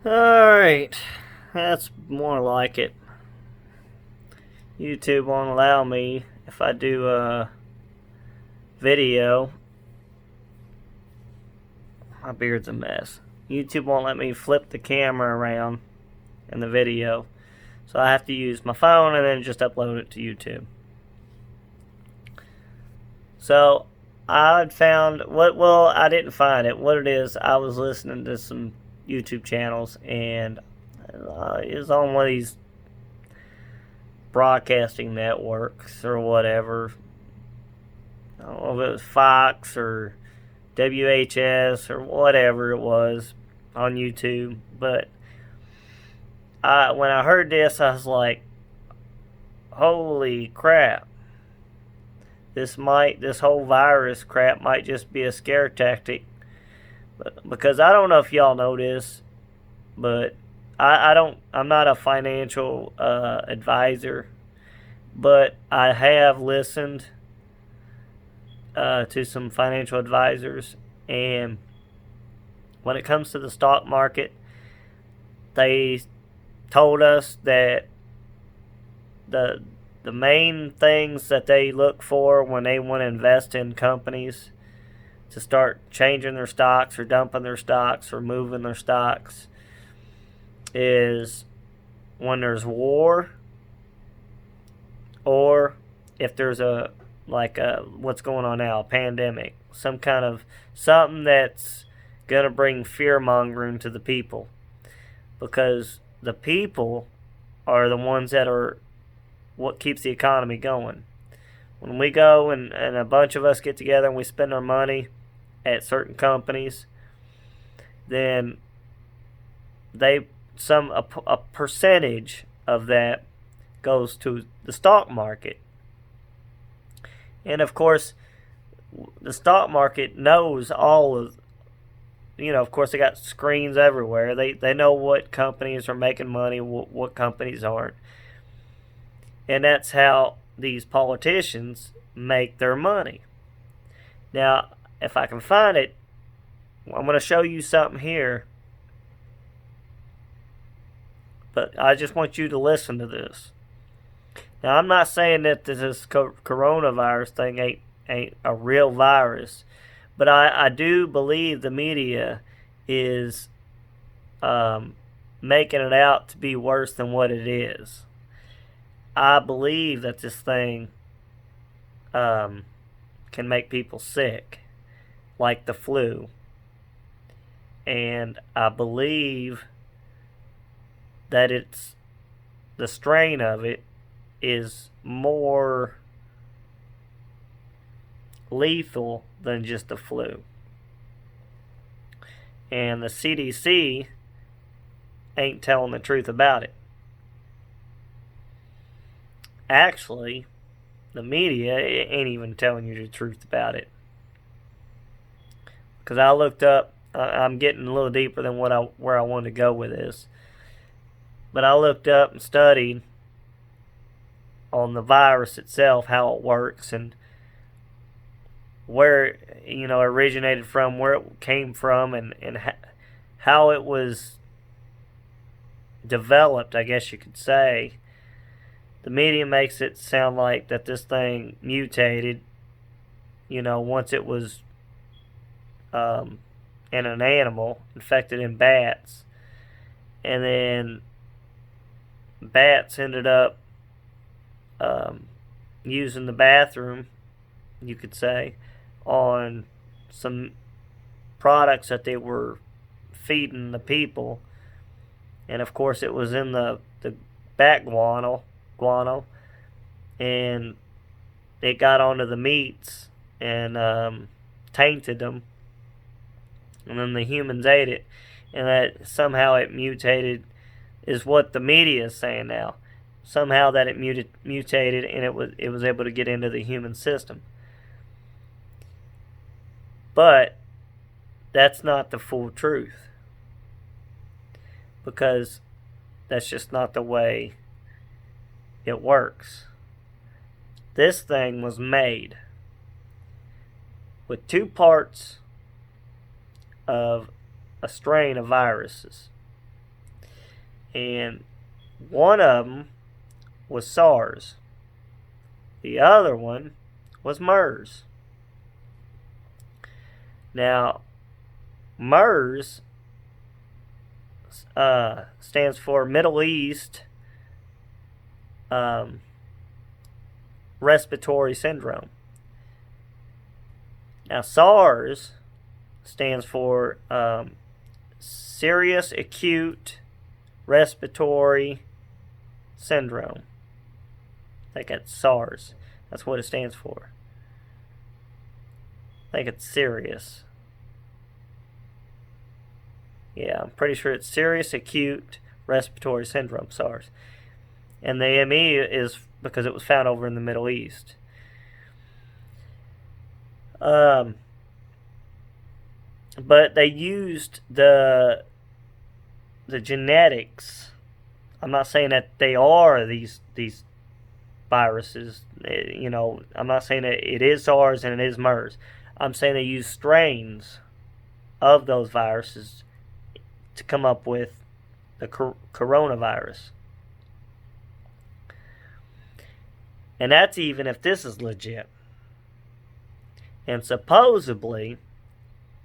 Alright, that's more like it. YouTube won't allow me, if I do a video, my beard's a mess. YouTube won't let me flip the camera around in the video. So I have to use my phone and then just upload it to YouTube. So I had found well, I didn't find it. What it is, I was listening to some YouTube channels and it was on one of these broadcasting networks or whatever. I don't know if it was Fox or WHS or whatever it was on YouTube. But when I heard this, I was like, holy crap. This whole virus crap might just be a scare tactic. Because I don't know if y'all know this, but I'm not a financial advisor, but I have listened to some financial advisors, and when it comes to the stock market, they told us that the main things that they look for when they want to invest in companies to start changing their stocks or dumping their stocks or moving their stocks is when there's war, or if there's what's going on now, a pandemic, some kind of something that's gonna bring fear mongering to the people, because the people are the ones that are what keeps the economy going. When we go and a bunch of us get together and we spend our money at certain companies, then a percentage of that goes to the stock market. And of course, the stock market knows all of, of course, they got screens everywhere. They know what companies are making money, what companies aren't. And that's how these politicians make their money. Now, if I can find it, I'm going to show you something here. But I just want you to listen to this. Now, I'm not saying that this coronavirus thing ain't a real virus, but I do believe the media is making it out to be worse than what it is. I believe that this thing can make people sick, like the flu. And I believe that the strain of it is more lethal than just the flu. And the CDC ain't telling the truth about it. Actually, the media ain't even telling you the truth about it. Because I looked up, I'm getting a little deeper than where I wanted to go with this. But I looked up and studied on the virus itself, how it works, and where it originated from, where it came from, and how it was developed, I guess you could say. The media makes it sound like that this thing mutated, once it was in an animal, infected in bats. And then bats ended up using the bathroom, you could say, on some products that they were feeding the people. And of course it was in the bat guano, and it got onto the meats and tainted them, and then the humans ate it, and that somehow it mutated, is what the media is saying now. Somehow that it mutated, and it was able to get into the human system. But that's not the full truth, because that's just not the way it works. This thing was made with 2 parts of a strain of viruses. And one of them was SARS. The other one was MERS. Now, MERS stands for Middle East Respiratory Syndrome. Now, SARS stands for Serious Acute Respiratory Syndrome. I think it's SARS. That's what it stands for. I think it's serious. Yeah, I'm pretty sure it's Serious Acute Respiratory Syndrome, SARS. And the ME is because it was found over in the Middle East. But they used the genetics. I'm not saying that they are these viruses. You know, I'm not saying that it is SARS and it is MERS. I'm saying they use strains of those viruses to come up with the coronavirus. And that's even if this is legit. And supposedly,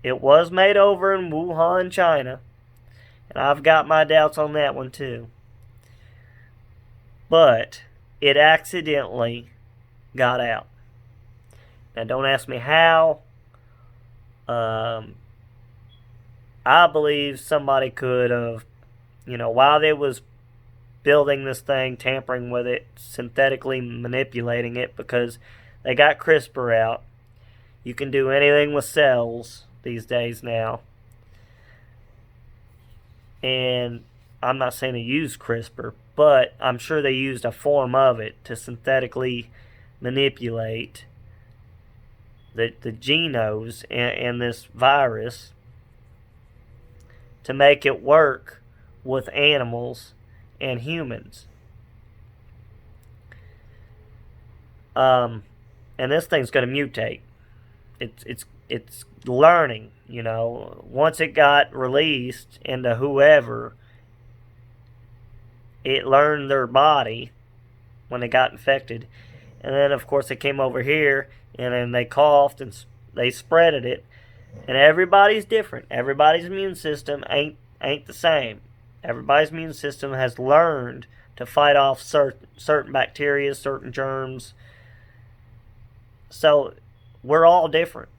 it was made over in Wuhan, China. And I've got my doubts on that one too. But it accidentally got out. Now, don't ask me how. I believe somebody could have, while they was building this thing, tampering with it, synthetically manipulating it, because they got CRISPR out. You can do anything with cells these days now. And I'm not saying to use CRISPR, but I'm sure they used a form of it to synthetically manipulate the genomes in this virus to make it work with animals and humans. And this thing's going to mutate. It's learning, Once it got released into whoever, it learned their body when they got infected. And then, of course, it came over here, and then they coughed, and they spreaded it. And everybody's different. Everybody's immune system ain't the same. Everybody's immune system has learned to fight off certain bacteria, certain germs. So we're all different.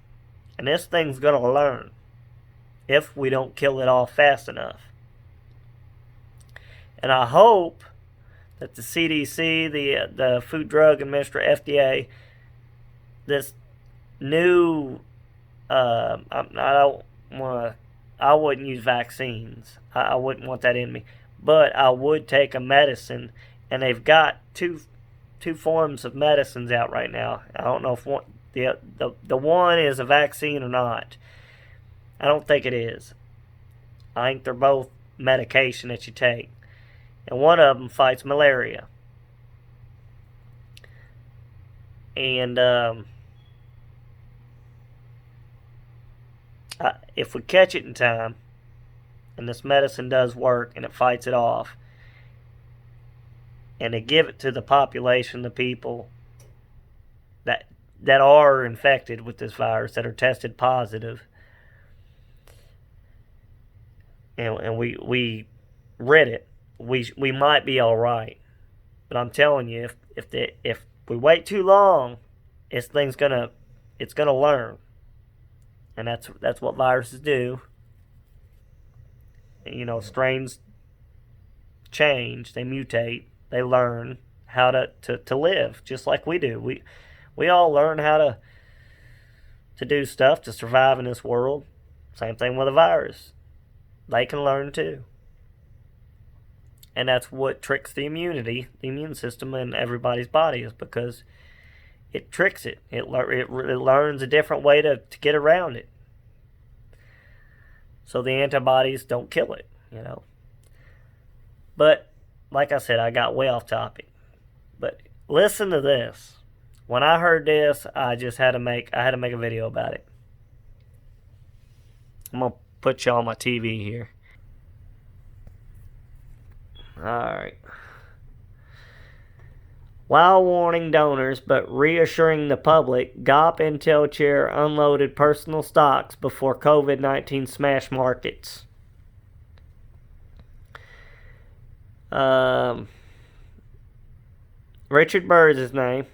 And this thing's going to learn if we don't kill it off fast enough. And I hope that the CDC, the Food Drug Administration, FDA, this new, I wouldn't use vaccines. I wouldn't want that in me. But I would take a medicine, and they've got two forms of medicines out right now. I don't know if the one is a vaccine or not. I don't think it is. I think they're both medication that you take. And one of them fights malaria. And if we catch it in time, and this medicine does work, and it fights it off, and they give it to the population, the people that are infected with this virus, that are tested positive, and we rid it, we might be all right. But I'm telling you, if we wait too long, it's gonna learn, and that's what viruses do. Strains change, they mutate, they learn how to live just like we do. We all learn how to do stuff to survive in this world. Same thing with a virus. They can learn too. And that's what tricks the immune system in everybody's body, is because it tricks it. It learns a different way to get around it. So the antibodies don't kill it, But, like I said, I got way off topic. But listen to this. When I heard this, I had to make a video about it. I'm going to put you on my TV here. Alright. While warning donors but reassuring the public, GOP Intel chair unloaded personal stocks before COVID-19 smashed markets. Richard Burr is his name.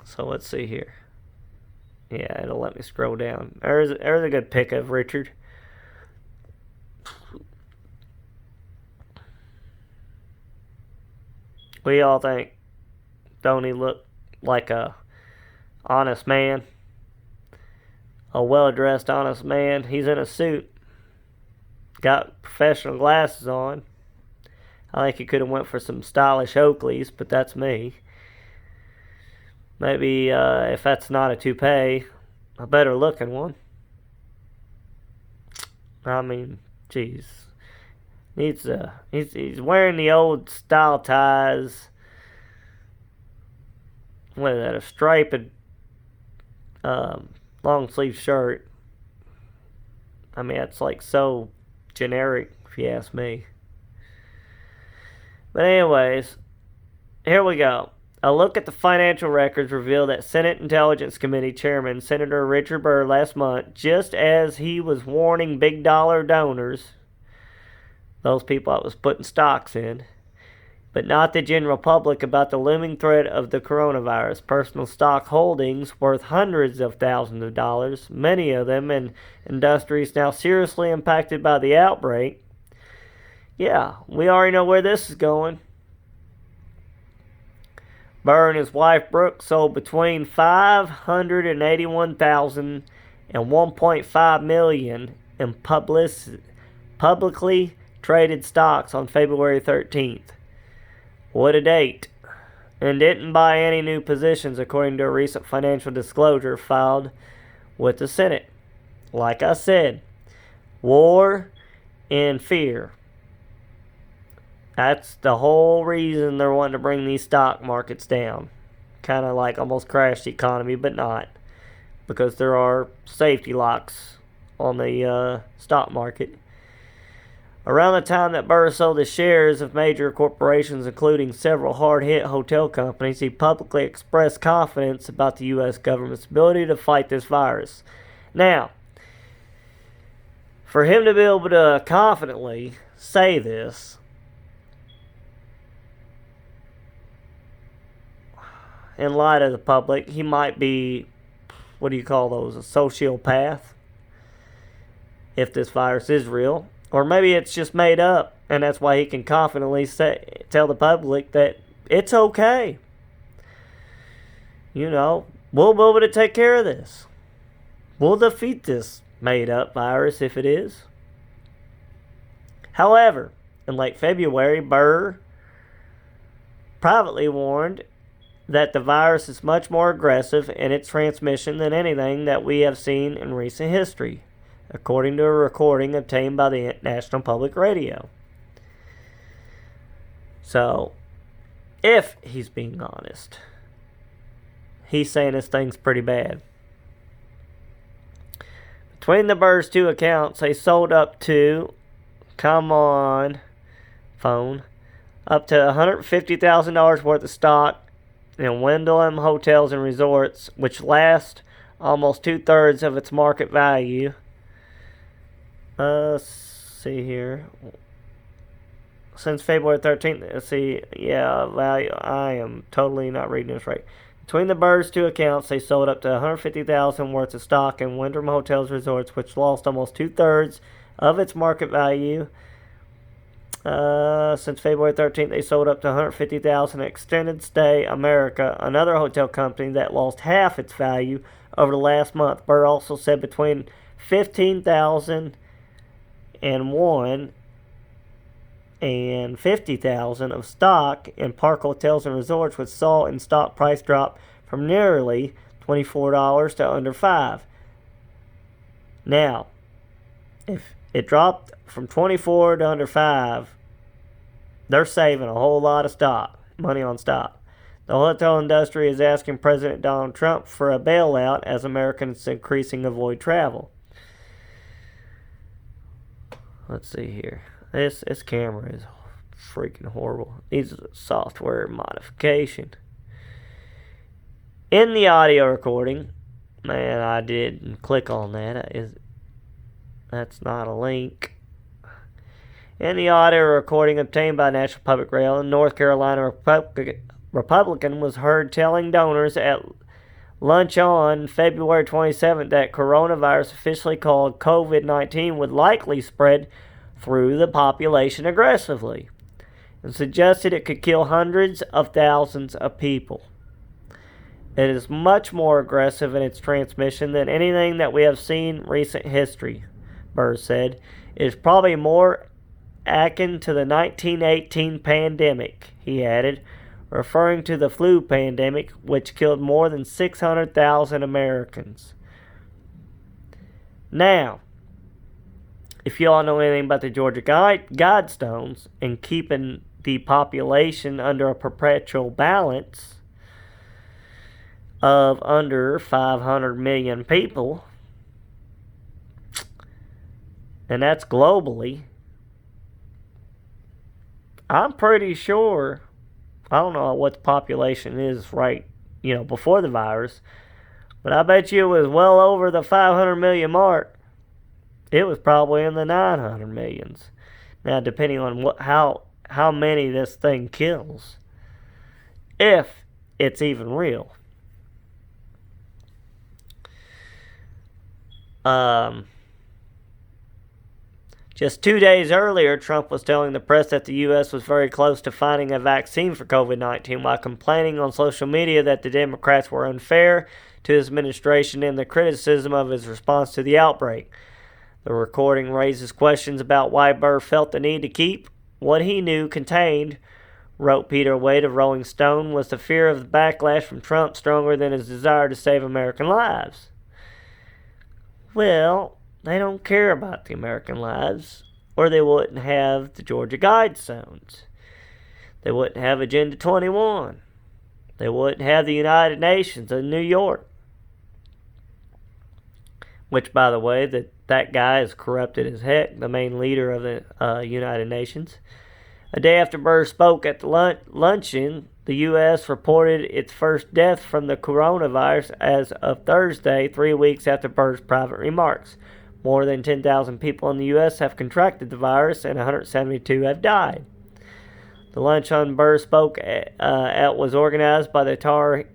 So let's see here. Yeah, it'll let me scroll down. There's a good pic of Richard. What do y'all think? Don't he look like a honest man? A well-dressed, honest man. He's in a suit. Got professional glasses on. I think he could have went for some stylish Oakleys, but that's me. Maybe if that's not a toupee, a better looking one. I mean, jeez. He's wearing the old style ties. What is that? A striped long sleeve shirt. I mean, it's like so generic, if you ask me. But anyways, here we go. A look at the financial records revealed that Senate Intelligence Committee Chairman Senator Richard Burr last month, just as he was warning big dollar donors, those people I was putting stocks in, but not the general public, about the looming threat of the coronavirus. Personal stock holdings worth hundreds of thousands of dollars, many of them in industries now seriously impacted by the outbreak. Yeah, we already know where this is going. Burr and his wife Brooke sold between $581,000 and $1.5 million in publicly traded stocks on February 13th. What a date. And didn't buy any new positions, according to a recent financial disclosure filed with the Senate. Like I said, war and fear. That's the whole reason they're wanting to bring these stock markets down. Kind of like almost crash the economy, but not. Because there are safety locks on the stock market. Around the time that Burr sold his shares of major corporations, including several hard-hit hotel companies, he publicly expressed confidence about the U.S. government's ability to fight this virus. Now, for him to be able to confidently say this, in light of the public, he might be, what do you call those, a sociopath, if this virus is real. Or maybe it's just made up, and that's why he can confidently tell the public that it's okay. You know, we'll be able to take care of this. We'll defeat this made-up virus if it is. However, in late February, Burr privately warned that the virus is much more aggressive in its transmission than anything that we have seen in recent history, according to a recording obtained by the National Public Radio. So, if he's being honest, he's saying this thing's pretty bad. Between the Burr's two accounts, they sold up to, come on, phone, up to $150,000 worth of stock in Wyndham Hotels and Resorts, which last almost 2/3 of its market value. Let's see here. Since February 13th, let's see, yeah, value. I am totally not reading this right. Between the Burr's two accounts, they sold up to $150,000 worth of stock in Wyndham Hotels Resorts, which lost almost 2/3 of its market value. Since February 13th, they sold up to $150,000 in Extended Stay America, another hotel company that lost half its value over the last month. Burr also said between $15,000 and $50,000 of stock in Park Hotels and Resorts, which saw in stock price drop from nearly $24 to under $5. Now, if it dropped from 24 to under 5, they're saving a whole lot of stock, money on stock. The hotel industry is asking President Donald Trump for a bailout as Americans increasingly avoid travel. Let's see here. This camera is freaking horrible. Needs a software modification. In the audio recording, man, I didn't click on that. That's not a link. In the audio recording obtained by National Public Radio, a North Carolina Republican was heard telling donors at lunch on February 27th that coronavirus, officially called COVID-19, would likely spread through the population aggressively, and suggested it could kill hundreds of thousands of people. It is much more aggressive in its transmission than anything that we have seen in recent history, Burr said. It is probably more akin to the 1918 pandemic, he added, referring to the flu pandemic, which killed more than 600,000 Americans. Now, if you all know anything about the Georgia Guidestones and keeping the population under a perpetual balance of under 500 million people, and that's globally, I'm pretty sure, I don't know what the population is before the virus, but I bet you it was well over the 500 million mark. It was probably in the 900 millions. Now, depending on how many this thing kills, if it's even real. Just 2 days earlier, Trump was telling the press that the U.S. was very close to finding a vaccine for COVID-19 while complaining on social media that the Democrats were unfair to his administration in the criticism of his response to the outbreak. The recording raises questions about why Burr felt the need to keep what he knew contained, wrote Peter Wade of Rolling Stone. Was the fear of the backlash from Trump stronger than his desire to save American lives? Well, they don't care about the American lives, or they wouldn't have the Georgia Guidestones. They wouldn't have Agenda 21. They wouldn't have the United Nations in New York. Which, by the way, that guy is corrupted as heck, the main leader of the United Nations. A day after Burr spoke at the luncheon, the U.S. reported its first death from the coronavirus as of Thursday, 3 weeks after Burr's private remarks. More than 10,000 people in the U.S. have contracted the virus, and 172 have died. The lunch Burr spoke at was organized by the Tar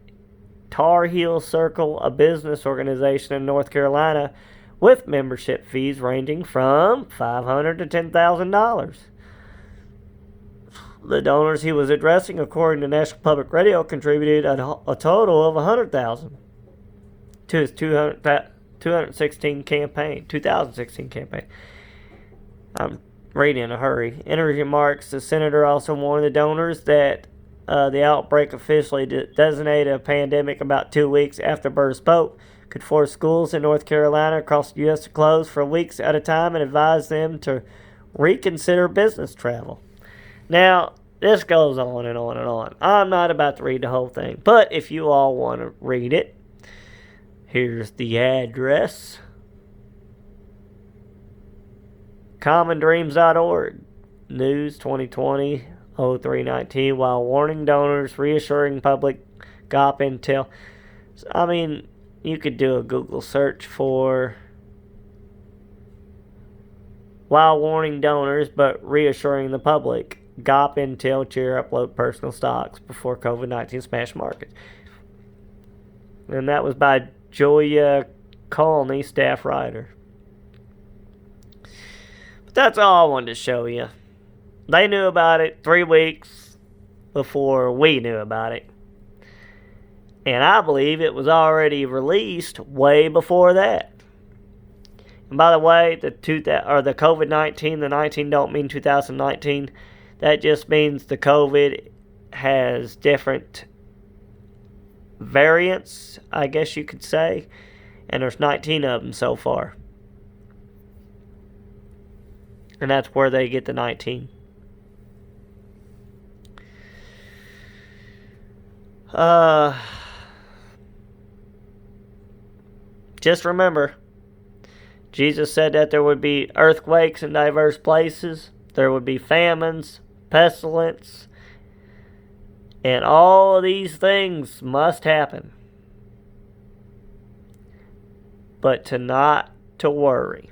Heel Circle, a business organization in North Carolina, with membership fees ranging from $500 to $10,000. The donors he was addressing, according to National Public Radio, contributed a total of $100,000 to his 2016 campaign. I'm reading in a hurry. In his remarks, the senator also warned the donors that the outbreak, officially designated a pandemic about 2 weeks after Burr spoke, could force schools in North Carolina across the U.S. to close for weeks at a time and advise them to reconsider business travel. Now, this goes on and on and on. I'm not about to read the whole thing, but if you all want to read it, here's the address. commondreams.org. News 2020-0319. While warning donors, reassuring public, GOP intel. I mean, you could do a Google search for while warning donors but reassuring the public, GOP intel, cheer, upload personal stocks before COVID-19 smash markets. And that was by Julia Colney, staff writer. But that's all I wanted to show you. They knew about it 3 weeks before we knew about it. And I believe it was already released way before that. And by the way, the COVID-19, the 19 don't mean 2019. That just means the COVID has different variants, I guess you could say. And there's 19 of them so far. And that's where they get the 19. Just remember, Jesus said that there would be earthquakes in diverse places, There would be famines, pestilence, and all of these things must happen. But not to worry.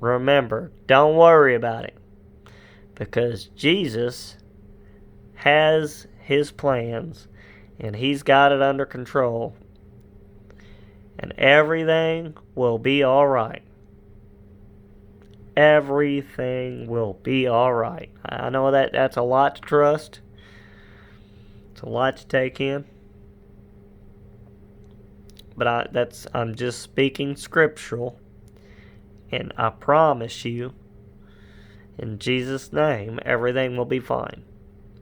Remember, don't worry about it. Because Jesus has his plans and he's got it under control. And everything will be alright. Everything will be alright. I know that's a lot to trust. It's a lot to take in. But I'm just speaking scriptural. And I promise you, in Jesus' name, everything will be fine.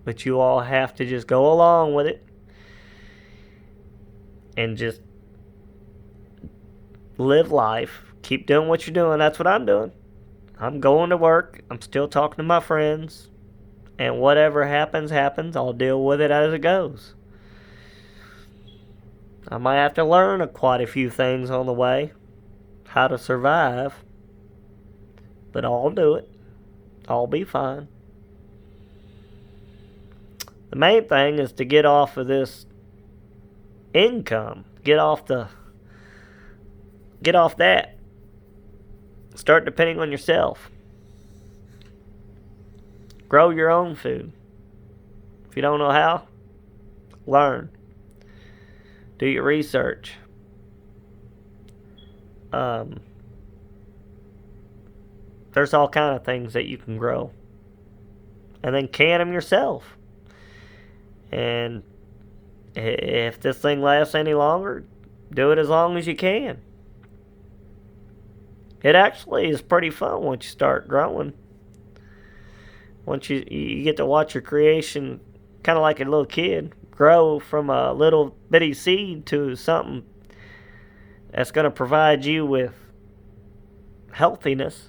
But you all have to just go along with it. And just live life. Keep doing what you're doing. That's what I'm doing. I'm going to work. I'm still talking to my friends. And whatever happens, happens. I'll deal with it as it goes. I might have to learn quite a few things on the way. How to survive. But I'll do it. I'll be fine. The main thing is to get off of this income. Get off that. Start depending on yourself. Grow your own food. If you don't know how, learn. Do your research. There's all kind of things that you can grow. And then can them yourself. And if this thing lasts any longer, do it as long as you can. It actually is pretty fun once you start growing. Once you get to watch your creation, kind of like a little kid, grow from a little bitty seed to something that's going to provide you with healthiness.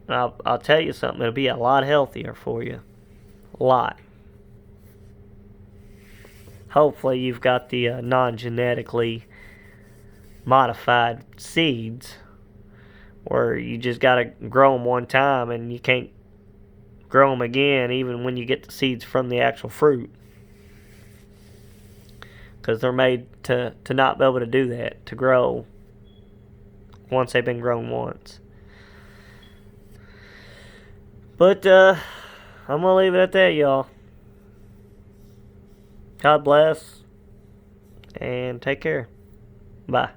And I'll tell you something, it'll be a lot healthier for you. A lot. Hopefully you've got the non-genetically modified seeds where you just got to grow them one time and you can't grow them again even when you get the seeds from the actual fruit. Because they're made to not be able to do that, to grow once they've been grown once. But I'm going to leave it at that, y'all. God bless. And take care. Bye.